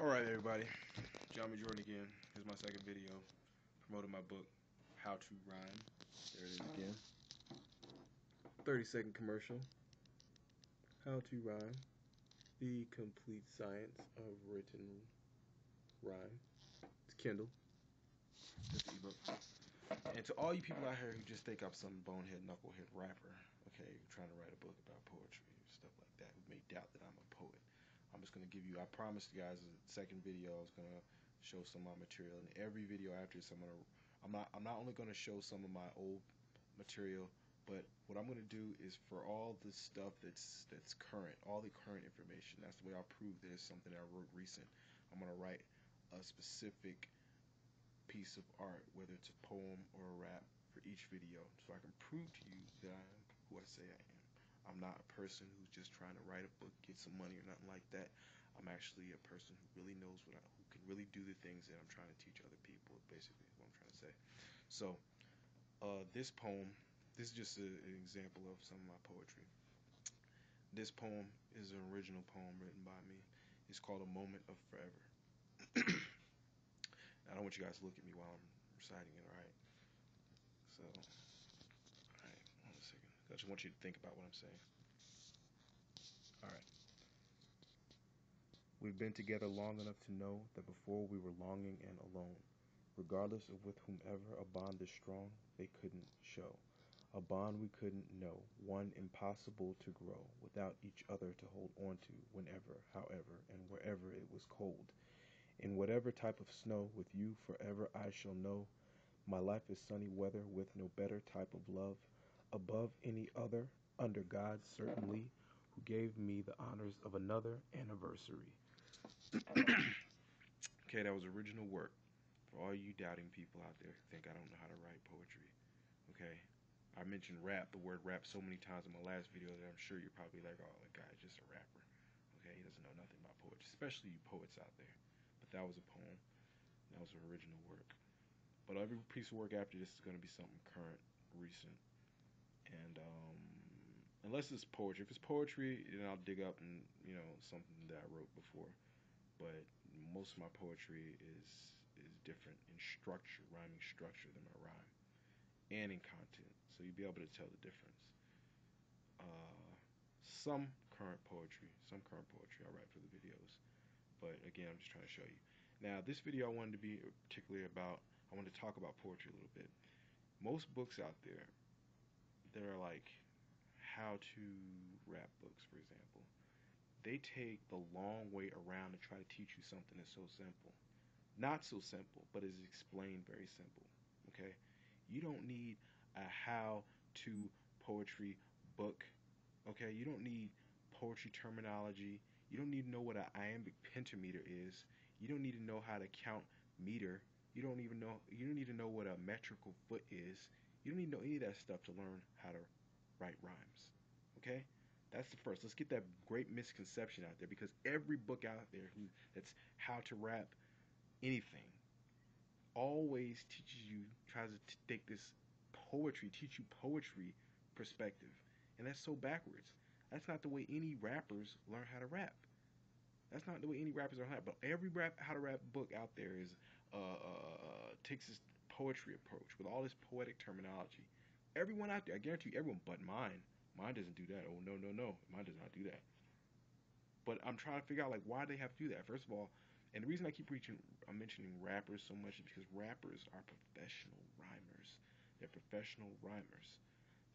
Alright everybody, John Jordan again. Here's my second video promoting my book, How to Rhyme. There it is again. 30-second commercial. How to Rhyme. The Complete Science of Written Rhyme. It's Kindle. It's the ebook. And to all you people out here who just think I'm some bonehead, knucklehead rapper, okay, trying to write a book about poetry and stuff like that, who may doubt that I'm a poet, I'm just going to give you, I promised you guys, the second video I was going to show some of my material. In every video after this, I'm not only going to show some of my old material, but what I'm going to do is for all the stuff that's current, all the current information, that's the way I'll prove that it's something that I wrote recent. I'm going to write a specific piece of art, whether it's a poem or a rap, for each video, so I can prove to you that I am who I say I am. I'm not a person who's just trying to write a book, get some money, or nothing like that. I'm actually a person who really knows who can really do the things that I'm trying to teach other people, basically, is what I'm trying to say. So, this poem, this is just an example of some of my poetry. This poem is an original poem written by me. It's called A Moment of Forever. I don't want you guys to look at me while I'm reciting it, alright? So, alright, 1 second. I just want you to think about what I'm saying. Alright. We've been together long enough to know that before we were longing and alone, regardless of with whomever a bond this strong they couldn't show. A bond we couldn't know, one impossible to grow, without each other to hold on to whenever, however, and wherever it was cold. In whatever type of snow, with you forever I shall know. My life is sunny weather with no better type of love. Above any other, under God certainly, who gave me the honors of another anniversary. Okay, that was original work. For all you doubting people out there who think I don't know how to write poetry. Okay? I mentioned rap, the word rap, so many times in my last video that I'm sure you're probably like, oh, that guy's just a rapper. Okay, he doesn't know nothing about poetry, especially you poets out there. But that was a poem. That was original work. But every piece of work after this is going to be something current, recent. And unless it's poetry. If it's poetry, then I'll dig up and, something that I wrote before. But most of my poetry is different in structure, rhyming structure, than my rhyme. And in content. So you'll be able to tell the difference. Some current poetry I write for the videos. But again, I'm just trying to show you. Now, this video I wanted to be particularly about, I wanted to talk about poetry a little bit. Most books out there, they're like how-to rap books, for example. They take the long way around to try to teach you something that's so simple. Not so simple, but is explained very simple. Okay? You don't need a how-to poetry book. Okay? You don't need poetry terminology. You don't need to know what an iambic pentameter is. You don't need to know how to count meter. You don't need to know what a metrical foot is. You don't need to know any of that stuff to learn how to write rhymes. Okay? That's the first. Let's get that great misconception out there, because every book out there that's how to rap anything always teaches you, tries to take this teach you poetry perspective. And that's so backwards. That's not the way any rappers learn how to rap. That's not the way any rappers learn how to rap. But every how to rap book out there is takes this poetry approach with all this poetic terminology. Everyone out there, I guarantee you, everyone but mine doesn't do that. Oh, no, mine does not do that. But I'm trying to figure out, like, why they have to do that. First of all, and the reason I'm mentioning rappers so much is because rappers are professional rhymers. They're professional rhymers.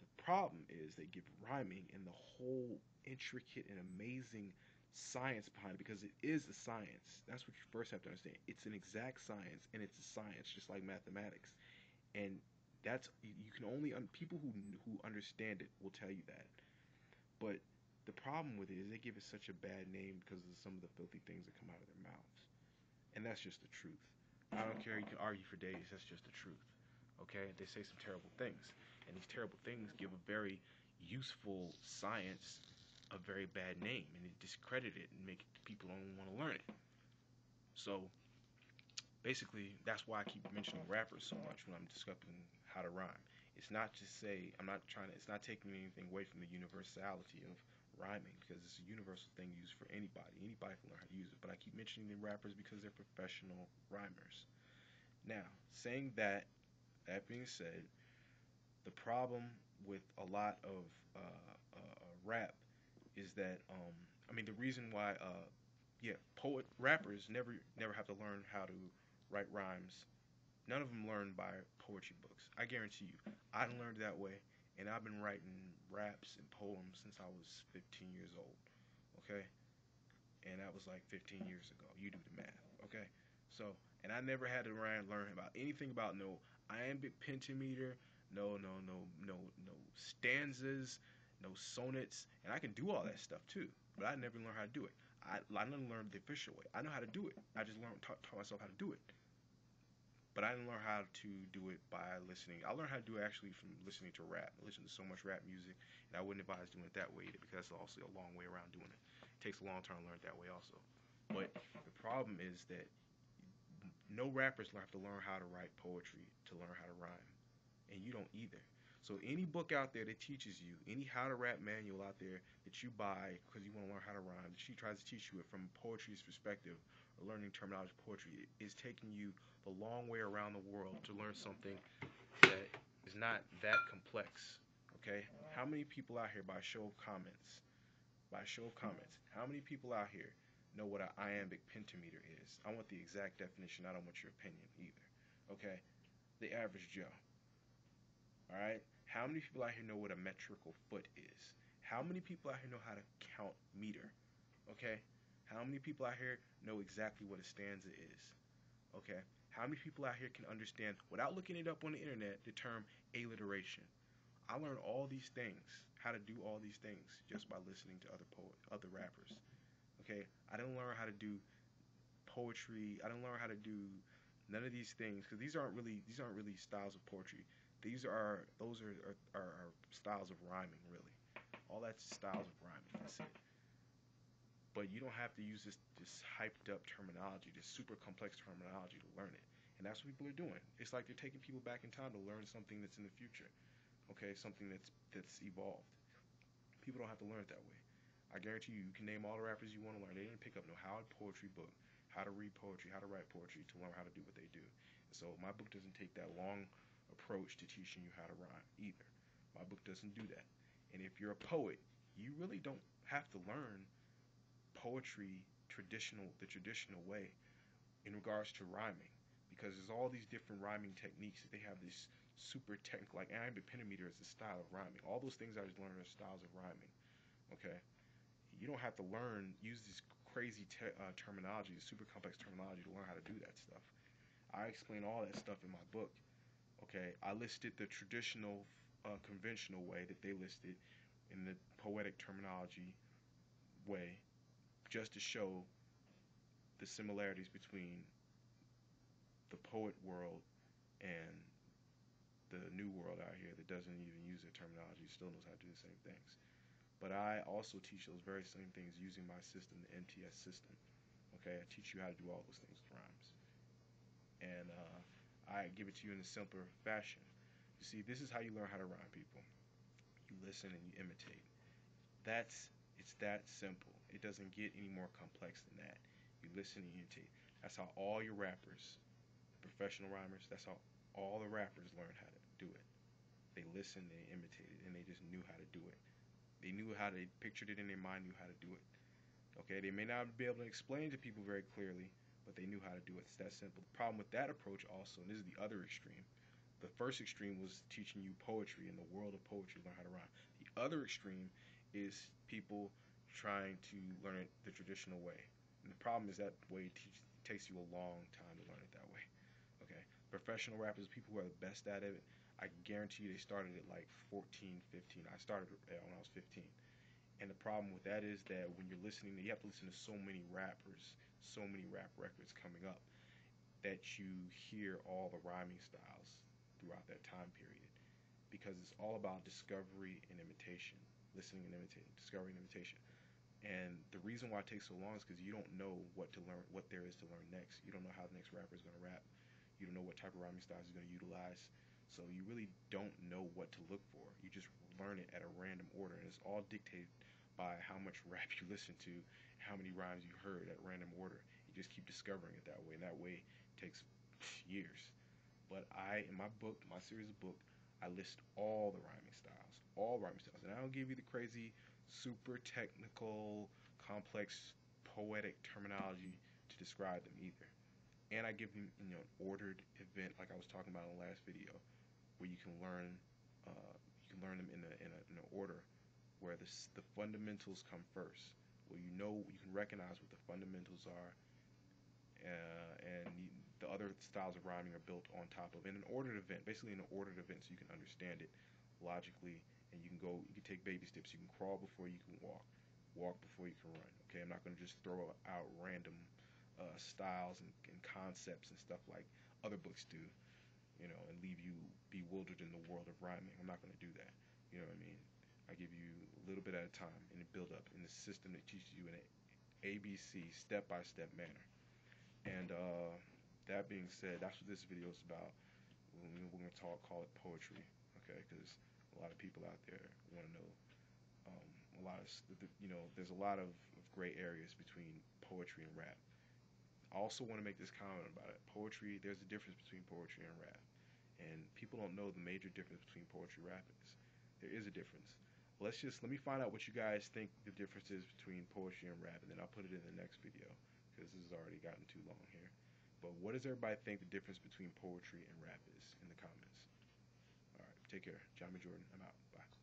The problem is they give rhyming and the whole intricate and amazing science behind it, because it is a science. That's what you first have to understand. It's an exact science, and it's a science just like mathematics. And that's, you can only, people who understand it will tell you that. But the problem with it is they give it such a bad name because of some of the filthy things that come out of their mouths. And that's just the truth. I don't care, you can argue for days, that's just the truth. Okay? They say some terrible things. And these terrible things give a very useful science a very bad name, and it discredit it and make people don't want to learn it. So basically, that's why I keep mentioning rappers so much when I'm discussing how to rhyme. It's not just say, it's not taking anything away from the universality of rhyming because it's a universal thing used for anybody. Anybody can learn how to use it. But I keep mentioning the rappers because they're professional rhymers. Now, saying that, that being said, the problem with a lot of rap is that I mean the reason why yeah, poet rappers never have to learn how to write rhymes. None of them learn by poetry books. I guarantee you. I learned that way, and I've been writing raps and poems since I was 15 years old. Okay, and that was like 15 years ago. You do the math. Okay, so and I never had to learn about anything about no iambic pentameter, no stanzas, no sonnets, and I can do all that stuff too. But I never learned how to do it. I didn't learn the official way. I know how to do it. I just taught myself how to do it. But I didn't learn how to do it by listening. I learned how to do it actually from listening to rap. I listen to so much rap music, and I wouldn't advise doing it that way either because that's also a long way around doing it. It takes a long time to learn it that way also. But the problem is that no rappers have to learn how to write poetry to learn how to rhyme, and you don't either. So any book out there that teaches you, any how to rap manual out there that you buy because you want to learn how to rhyme, that she tries to teach you it from poetry's perspective or learning terminology of poetry, is taking you the long way around the world to learn something that is not that complex. Okay? How many people out here by show of comments, how many people out here know what an iambic pentameter is? I want the exact definition. I don't want your opinion either. Okay? The average Joe. All right? How many people out here know what a metrical foot is? How many people out here know how to count meter? Okay? How many people out here know exactly what a stanza is? Okay? How many people out here can understand, without looking it up on the internet, the term alliteration? I learned all these things, how to do all these things, just by listening to other rappers. Okay? I didn't learn how to do poetry. I didn't learn how to do none of these things because these aren't really styles of poetry. Those are styles of rhyming, really. All that's styles of rhyming. That's it. But you don't have to use this hyped up terminology, this super complex terminology to learn it. And that's what people are doing. It's like they're taking people back in time to learn something that's in the future. Okay, something that's evolved. People don't have to learn it that way. I guarantee you, you can name all the rappers you want to learn. They didn't pick up no how poetry book, how to read poetry, how to write poetry to learn how to do what they do. And so my book doesn't take that long approach to teaching you how to rhyme either. My book doesn't do that. And if you're a poet, you really don't have to learn poetry the traditional way in regards to rhyming because there's all these different rhyming techniques that they have this super technical like iambic pentameter is a style of rhyming. All those things I just learned are styles of rhyming. Okay, you don't have to use this crazy terminology, this super complex terminology to learn how to do that stuff. I explain all that stuff in my book. Okay, I listed the traditional, conventional way that they listed in the poetic terminology way, just to show the similarities between the poet world and the new world out here that doesn't even use the terminology, still knows how to do the same things. But I also teach those very same things using my system, the MTS system. Okay, I teach you how to do all those things with rhymes, and I give it to you in a simpler fashion. You see, this is how you learn how to rhyme, people. You listen and you imitate. It's that simple. It doesn't get any more complex than that. You listen and you imitate. That's how all your rappers, professional rhymers, that's how all the rappers learn how to do it. They listened, they imitated, and they just knew how to do it. They knew how they pictured it in their mind, knew how to do it. Okay, they may not be able to explain to people very clearly, but they knew how to do it. It's that simple. The problem with that approach also, and this is the other extreme. The first extreme was teaching you poetry in the world of poetry, learn how to rhyme. The other extreme is people trying to learn it the traditional way. And the problem is that way takes you a long time to learn it that way. Okay, professional rappers, people who are the best at it, I guarantee you they started at like 14, 15. I started when I was 15. And the problem with that is that when you're listening, you have to listen to so many rappers, so many rap records coming up, that you hear all the rhyming styles throughout that time period. Because it's all about discovery and imitation, listening and imitating, discovery and imitation. And the reason why it takes so long is because you don't know what to learn, what there is to learn next. You don't know how the next rapper is going to rap. You don't know what type of rhyming styles he's going to utilize. So you really don't know what to look for. You just learn it at a random order, and it's all dictated by how much rap you listen to, how many rhymes you heard at random order. You just keep discovering it that way, and that way it takes years. But in my book, my series of book, I list all rhyming styles, and I don't give you the crazy, super technical, complex, poetic terminology to describe them either. And I give them, an ordered event, like I was talking about in the last video, where you can learn them in an order where the fundamentals come first, where you can recognize what the fundamentals are, and the other styles of rhyming are built on top of in an ordered event, basically in an ordered event, so you can understand it logically, and you can take baby steps. You can crawl before you can walk before you can run. Okay, I'm not going to just throw out random styles and concepts and stuff like other books do, and leave you bewildered in the world of rhyming. I'm not going to do that. You know what I mean? I give you a little bit at a time and build up in the system that teaches you in an ABC step-by-step manner. And that being said, that's what this video is about. We're going to call it poetry, okay? Because a lot of people out there want to know a lot of, there's a lot of gray areas between poetry and rap. I also want to make this comment about it. Poetry, there's a difference between poetry and rap. And people don't know the major difference between poetry and rap is. There is a difference. Let me find out what you guys think the difference is between poetry and rap, and then I'll put it in the next video, because this has already gotten too long here. But what does everybody think the difference between poetry and rap is in the comments? Alright, take care. John B. Jordan, I'm out. Bye.